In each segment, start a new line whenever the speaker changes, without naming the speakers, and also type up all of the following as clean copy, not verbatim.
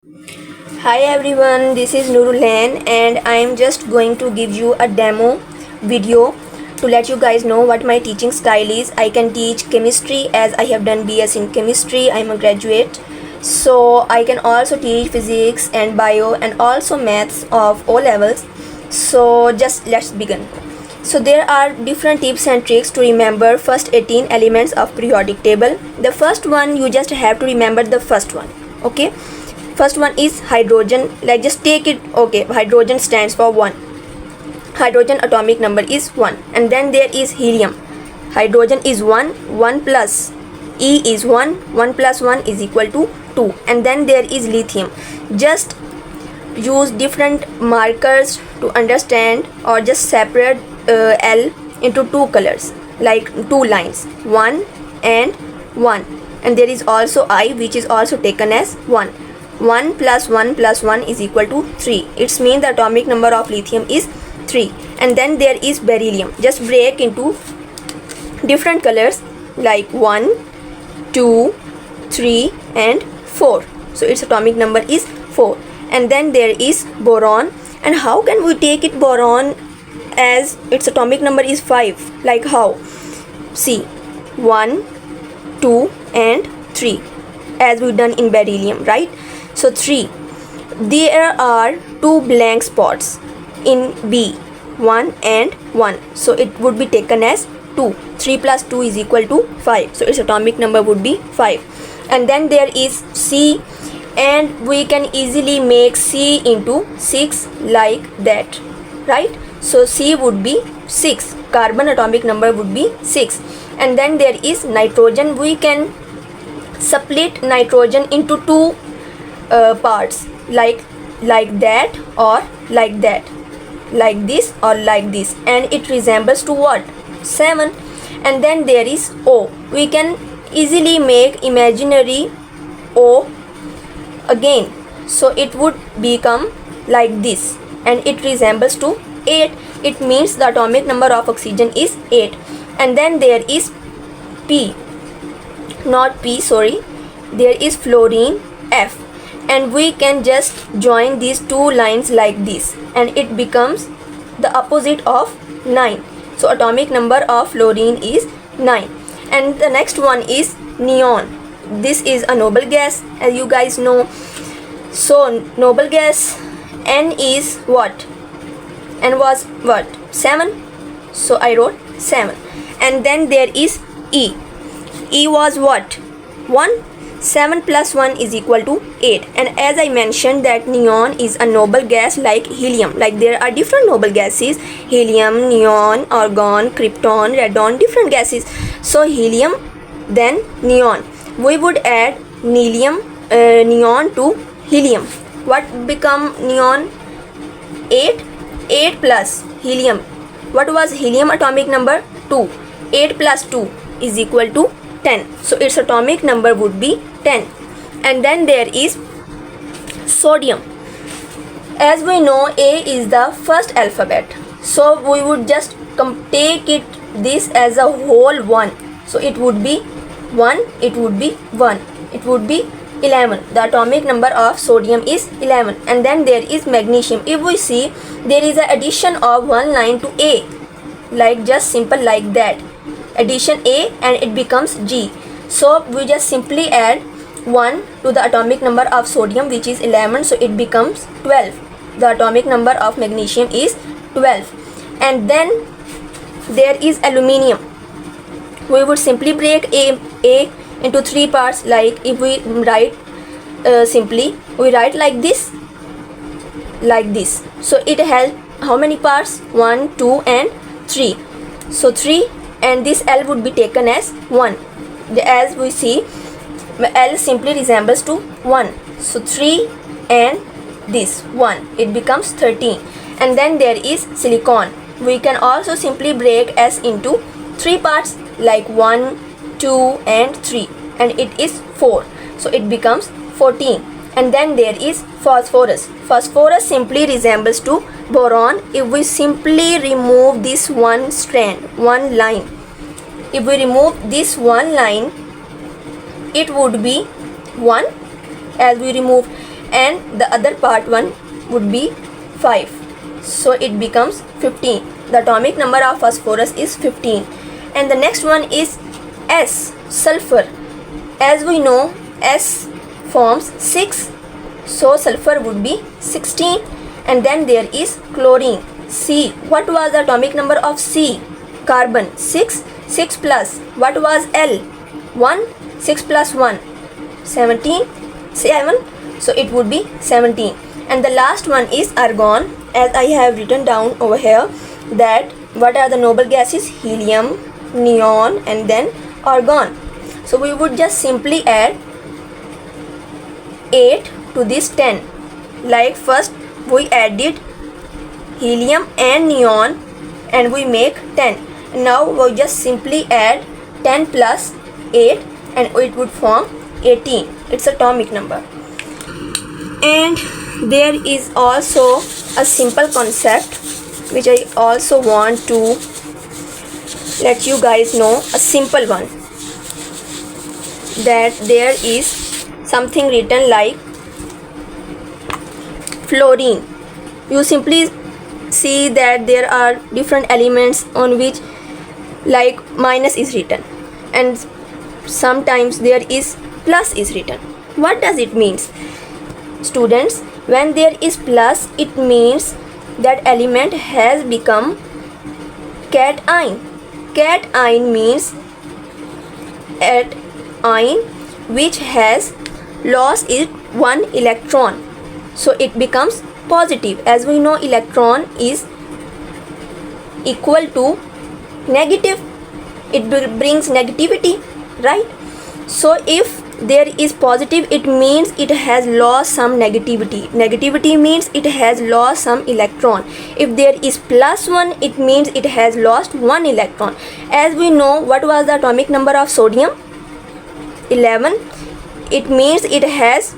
Hi everyone, this is Nurulan and I am just going to give you a demo video to let you guys know what my teaching style is. I can teach chemistry as I have done BS in chemistry. I am a graduate. So I can also teach physics and bio and also maths of O levels. So just let's begin. So there are different tips and tricks to remember first 18 elements of periodic table. The first one, you just have to remember the first one. Okay, first one is hydrogen. Like just take it. Okay, hydrogen stands for 1. Hydrogen atomic number is 1. And then there is helium. Hydrogen is 1. 1 plus E is 1. 1 plus 1 is equal to 2. And then there is lithium. Just use different markers to understand, or just separate L into two colors, like two lines, 1 and 1. And there is also I, which is also taken as 1. 1 plus 1 plus 1 is equal to 3. It means the atomic number of lithium is 3. And then there is beryllium. Just break into different colors like 1, 2, 3 and 4. So its atomic number is 4. And then there is boron. And how can we take it boron as its atomic number is 5? Like how? See, 1, 2 and 3 as we done in beryllium, right? So 3. There are two blank spots in B, 1 and 1. So it would be taken as 2. 3 plus 2 is equal to 5. So its atomic number would be 5. And then there is C, and we can easily make C into 6 like that, right? So C would be 6. Carbon atomic number would be 6. And then there is nitrogen. We can split nitrogen into two parts, like that or like that, like this or like this, and it resembles to what? 7. And then there is O. We can easily make imaginary O again, so it would become like this, and it resembles to 8. It means the atomic number of oxygen is 8. And then there is P, not P, sorry, there is fluorine, F. And we can just join these two lines like this, and it becomes the opposite of 9. So atomic number of fluorine is 9. And the next one is neon. This is a noble gas, as you guys know. So noble gas, N is what? N was what? 7. So I wrote 7. And then there is E. E was what? 1. 7 plus 1 is equal to 8. And as I mentioned that neon is a noble gas like helium. Like there are different noble gases: helium, neon, argon, krypton, radon, different gases. So helium, then neon. We would add neon to helium. What become neon? 8. 8 plus helium. What was helium atomic number? 2. 8 plus 2 is equal to 10. So its atomic number would be 10. And then there is sodium. As we know, A is the first alphabet. So we would just take it this as a whole 1. So it would be 1, it would be 1, it would be 11. The atomic number of sodium is 11. And then there is magnesium. If we see, there is an addition of one line to A, like just simple like that. Addition A and it becomes G. So we just simply add 1 to the atomic number of sodium, which is 11. So it becomes 12. The atomic number of magnesium is 12. And then there is aluminium. We would simply break A into 3 parts. Like if we write simply, we write like this, like this. So it has how many parts? 1, 2 and 3. So 3, and this L would be taken as 1. As we see, L simply resembles to 1. So 3 and this 1, it becomes 13. And then there is silicon. We can also simply break S into 3 parts, like 1, 2 and 3, and it is 4. So it becomes 14. And then there is phosphorus. Phosphorus simply resembles to boron. If we simply remove this one strand, one line, if we remove this one line, it would be 1, as we removed. and the other part 1 would be 5. So it becomes 15. The atomic number of phosphorus is 15. And the next one is S, sulfur. As we know, S forms 6, so sulfur would be 16. And then there is chlorine, C. What was the atomic number of C? Carbon, 6. 6 plus, what was L? 1. 6 plus 1, 17. 7. So it would be 17. And the last one is argon, as I have written down over here, that what are the noble gases? Helium, neon, and then argon. So we would just simply add 8 to this 10. Like first we added helium and neon and we make 10. Now we just simply add 10 plus 8 and it would form 18. It's atomic number. And there is also a simple concept which I also want to let you guys know, a simple one, that there is something written like fluorine. You simply see that there are different elements on which like minus is written and sometimes there is plus is written. What does it mean? Students, when there is plus, it means that element has become cation. Cation means an ion which has lost its one electron, so it becomes positive. As we know, electron is equal to negative, it brings negativity, right? So if there is positive, it means it has lost some negativity. Negativity means it has lost some electron. If there is plus 1, it means it has lost 1 electron. As we know, what was the atomic number of sodium? 11. It means it has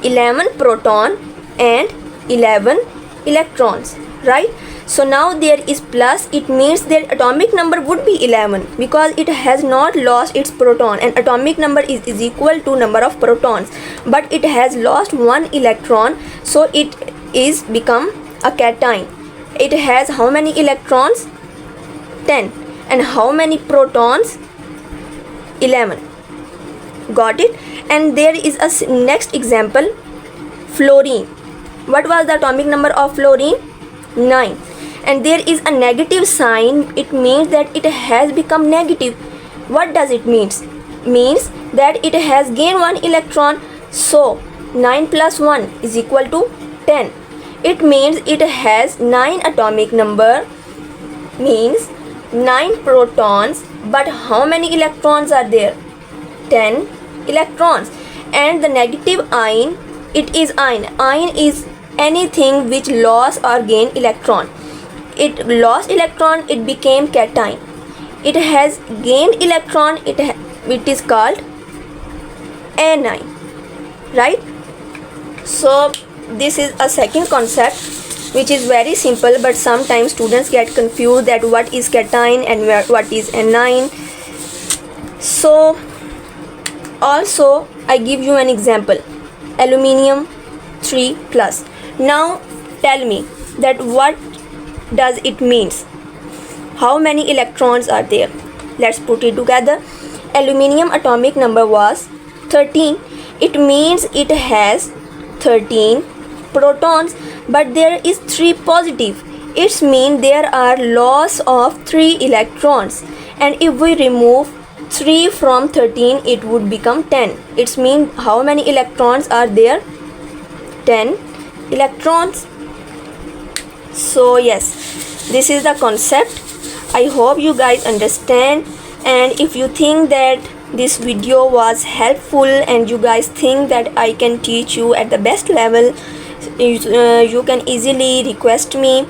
11 proton and 11 electrons, right? So now there is plus, it means their atomic number would be 11 because it has not lost its proton, and atomic number is equal to number of protons, but it has lost 1 electron, so it is become a cation. It has how many electrons? 10. And how many protons? 11. Got it? And there is a next example, fluorine. What was the atomic number of fluorine? 9. And there is a negative sign, it means that it has become negative. What does it mean? Means that it has gained 1 electron, so 9 plus 1 is equal to 10. It means it has 9 atomic number, means 9 protons, but how many electrons are there? 10 electrons. And the negative ion, it is ion. Ion is anything which lost or gain electron. It lost electron, it became cation. It has gained electron, it is called anion, right? So this is a second concept which is very simple, but sometimes students get confused that what is cation and what is anion. So also I give you an example, aluminium 3 plus. Now tell me that what does it means? How many electrons are there? Let's put it together. Aluminium atomic number was 13. It means it has 13 protons, but there is 3 positive. It means there are loss of 3 electrons, and if we remove 3 from 13, it would become 10. It means how many electrons are there? 10 electrons. So yes, this is the concept. I hope you guys understand, and if you think that this video was helpful and you guys think that I can teach you at the best level, you can easily request me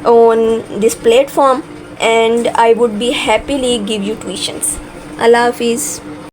on this platform and I would be happily give you tuitions. Allah Hafiz.